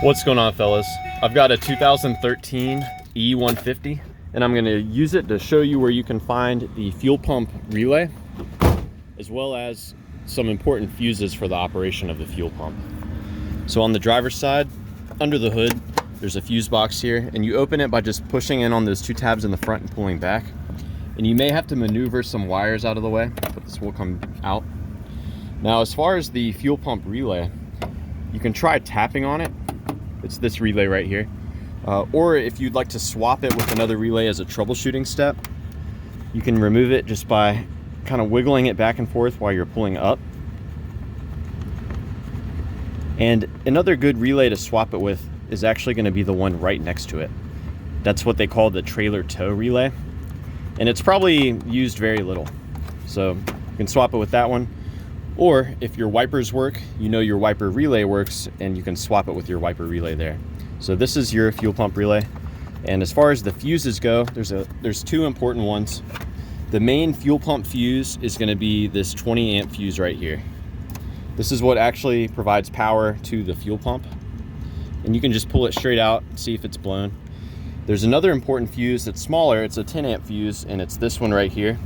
What's going on, fellas? I've got a 2013 E150 and I'm going to use it to show you where you can find the fuel pump relay as well as some important fuses for the operation of the fuel pump. So on the driver's side, under the hood, there's a fuse box here, and you open it by just pushing in on those two tabs in the front and pulling back. And you may have to maneuver some wires out of the way, but this will come out. Now, as far as the fuel pump relay, you can try tapping on it. It's this relay right here. Or if you'd like to swap it with another relay as a troubleshooting step, you can remove it just by kind of wiggling it back and forth while you're pulling up. And another good relay to swap it with is actually going to be the one right next to it. That's what they call the trailer tow relay. And it's probably used very little. So you can swap it with that one. Or if your wipers work, you know your wiper relay works, and you can swap it with your wiper relay there. So this is your fuel pump relay. And as far as the fuses go, there's two important ones. The main fuel pump fuse is going to be this 20 amp fuse right here. This is what actually provides power to the fuel pump. And you can just pull it straight out and see if it's blown. There's another important fuse that's smaller. It's a 10 amp fuse, and it's this one right here.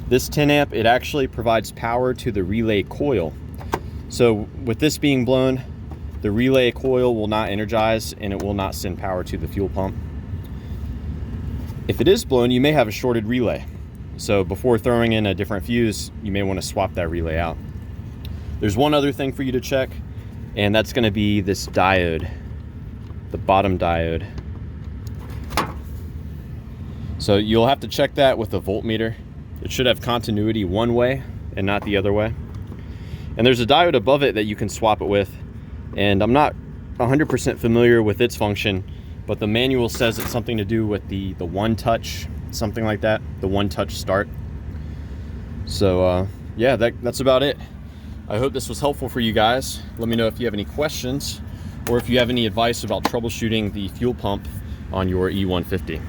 This 10 amp, it actually provides power to the relay coil. So with this being blown, the relay coil will not energize and it will not send power to the fuel pump. If it is blown, you may have a shorted relay. So before throwing in a different fuse, you may want to swap that relay out. There's one other thing for you to check, and that's going to be this diode, the bottom diode. So you'll have to check that with a voltmeter. It should have continuity one way and not the other way. And there's a diode above it that you can swap it with. And I'm not 100% familiar with its function, but the manual says it's something to do with the one touch, something like that, the one touch start. So yeah, that's about it. I hope this was helpful for you guys. Let me know if you have any questions or if you have any advice about troubleshooting the fuel pump on your E150.